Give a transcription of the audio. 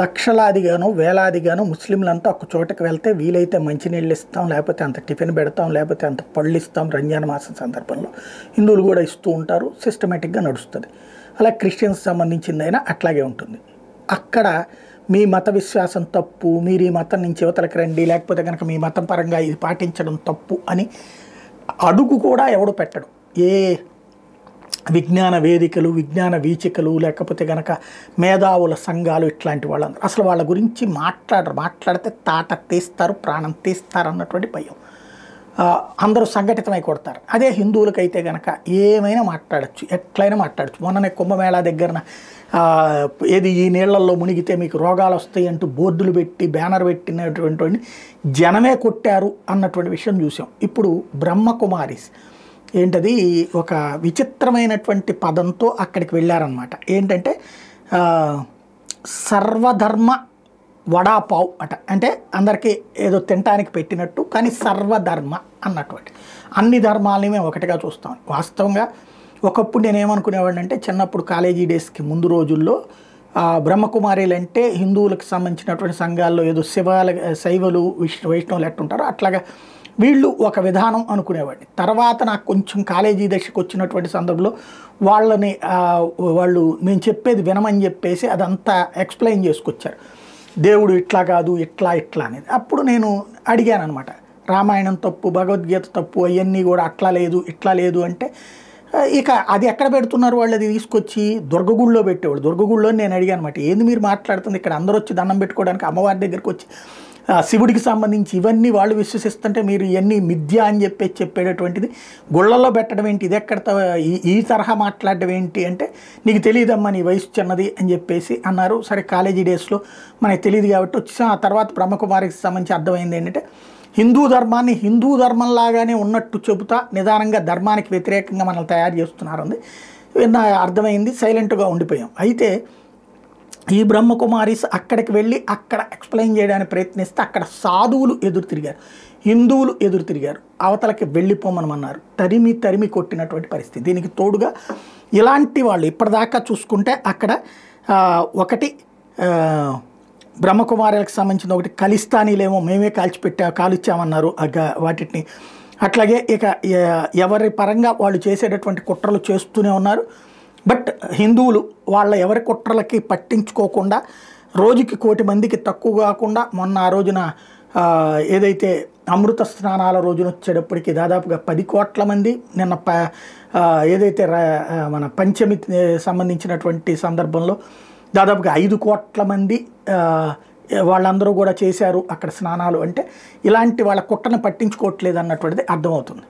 లక్షలాదిగాను వేలాదిగాను ముస్లింలంతా ఒక చోటకి వెళ్తే వీలైతే మంచినీళ్ళు ఇస్తాం, లేకపోతే అంత టిఫిన్ పెడతాం, లేకపోతే అంత పళ్ళు ఇస్తాం రంజాన్ మాసం సందర్భంలో. హిందువులు కూడా ఇస్తూ ఉంటారు, సిస్టమేటిక్గా నడుస్తుంది. అలా క్రిస్టియన్స్ సంబంధించిందైనా అట్లాగే ఉంటుంది. అక్కడ మీ మత విశ్వాసం తప్పు, మీరు ఈ మతం నుంచి యువతలకు రండి, లేకపోతే కనుక మీ మతం పరంగా ఇది పాటించడం తప్పు అని అడుగు కూడా ఎవడు పెట్టడు. ఏ విజ్ఞాన వేదికలు, విజ్ఞాన వీచికలు, లేకపోతే కనుక మేధావుల సంఘాలు, ఇట్లాంటి వాళ్ళందరూ అసలు వాళ్ళ గురించి మాట్లాడితే తాట తీస్తారు, ప్రాణం తీస్తారు అన్నటువంటి భయం. అందరూ సంఘటితమై కొడతారు. అదే హిందువులకైతే కనుక ఏమైనా మాట్లాడచ్చు, ఎట్లయినా మాట్లాడచ్చు. మొన్ననే కుంభమేళా దగ్గరన ఏది ఈ నీళ్లలో మునిగితే మీకు రోగాలు వస్తాయి అంటూ బోర్డులు పెట్టి బ్యానర్ పెట్టినటువంటి జనమే కొట్టారు అన్నటువంటి విషయం చూసాం. ఇప్పుడు బ్రహ్మకుమారిస్ ఏంటది ఒక విచిత్రమైనటువంటి పదంతో అక్కడికి వెళ్ళారనమాట. ఏంటంటే సర్వధర్మ వడాపావ్ అట, అంటే అందరికీ ఏదో తినటానికి పెట్టినట్టు, కానీ సర్వధర్మ అన్నటువంటి అన్ని ధర్మాలని మేము ఒకటిగా చూస్తాం. వాస్తవంగా ఒకప్పుడు నేనేమనుకునేవాడిని అంటే, చిన్నప్పుడు కాలేజీ డేస్కి ముందు రోజుల్లో బ్రహ్మకుమారీలు అంటే హిందువులకు సంబంధించినటువంటి సంఘాల్లో ఏదో శైవలు వైష్ణవులు ఎట్టుంటారో అట్లాగా వీళ్ళు ఒక విధానం అనుకునేవాడిని. తర్వాత నాకు కొంచెం కాలేజీ దశకు వచ్చినటువంటి సందర్భంలో వాళ్ళు నేను చెప్పేది వినమని చెప్పేసి అదంతా ఎక్స్ప్లెయిన్ చేసుకొచ్చారు. దేవుడు ఇట్లా కాదు, ఇట్లా అనేది. అప్పుడు నేను అడిగాను అనమాట, రామాయణం తప్పు, భగవద్గీత తప్పు, అవన్నీ కూడా అట్లా లేదు ఇట్లా లేదు అంటే, ఇక అది ఎక్కడ పెడుతున్నారు వాళ్ళు, అది తీసుకొచ్చి దుర్గగుడిలో పెట్టేవాళ్ళు. దుర్గగుడిలో నేను అడిగాను అనమాట, ఏంది మీరు మాట్లాడుతుంది, ఇక్కడ అందరూ వచ్చి దండం పెట్టుకోవడానికి అమ్మవారి దగ్గరికి వచ్చి శివుడికి సంబంధించి ఇవన్నీ వాళ్ళు విశ్వసిస్తుంటే మీరు ఇవన్నీ మిథ్య అని చెప్పేటటువంటిది గుళ్ళల్లో పెట్టడం ఏంటి, ఇది ఎక్కడ ఈ తరహా మాట్లాడడం ఏంటి అంటే, నీకు తెలియదమ్మా నీ వయసు చిన్నది అని చెప్పేసి అన్నారు. సరే కాలేజీ డేస్లో మనకి తెలియదు కాబట్టి వచ్చాం. ఆ తర్వాత బ్రహ్మకుమారికి సంబంధించి అర్థమైంది ఏంటంటే, హిందూ ధర్మాన్ని హిందూ ధర్మంలాగానే ఉన్నట్టు చెబుతా నిదానంగా ధర్మానికి వ్యతిరేకంగా మనల్ని తయారు చేస్తున్నారంది అర్థమైంది. సైలెంట్గా ఉండిపోయాం. అయితే ఈ బ్రహ్మకుమారీస్ అక్కడికి వెళ్ళి అక్కడ ఎక్స్ప్లెయిన్ చేయడానికి ప్రయత్నిస్తే అక్కడ సాధువులు ఎదురు తిరిగారు, హిందువులు ఎదురు తిరిగారు, అవతలకి వెళ్ళిపోమనమన్నారు. తరిమి కొట్టినటువంటి పరిస్థితి. దీనికి తోడుగా ఇలాంటి వాళ్ళు ఇప్పటిదాకా చూసుకుంటే అక్కడ ఒకటి బ్రహ్మకుమారులకు సంబంధించిన ఒకటి ఖలిస్తానీలేమో మేమే కాల్చామన్నారు వాటిని. అట్లాగే ఇక ఎవరి పరంగా వాళ్ళు చేసేటటువంటి కుట్రలు చేస్తూనే ఉన్నారు. బట్ హిందువులు వాళ్ళ ఎవరి కుట్రలకి పట్టించుకోకుండా రోజుకి 1,000,000 మందికి తక్కువ కాకుండా మొన్న ఆ రోజున ఏదైతే అమృత స్నానాల రోజున వచ్చేటప్పటికి దాదాపుగా 10 కోట్ల మంది, నిన్న ఏదైతే మన పంచమి సంబంధించినటువంటి సందర్భంలో దాదాపుగా 5 కోట్ల మంది వాళ్ళందరూ కూడా చేశారు అక్కడ స్నానాలు. అంటే ఇలాంటి వాళ్ళ కుట్రను పట్టించుకోవట్లేదు అన్నటువంటిది అర్థమవుతుంది.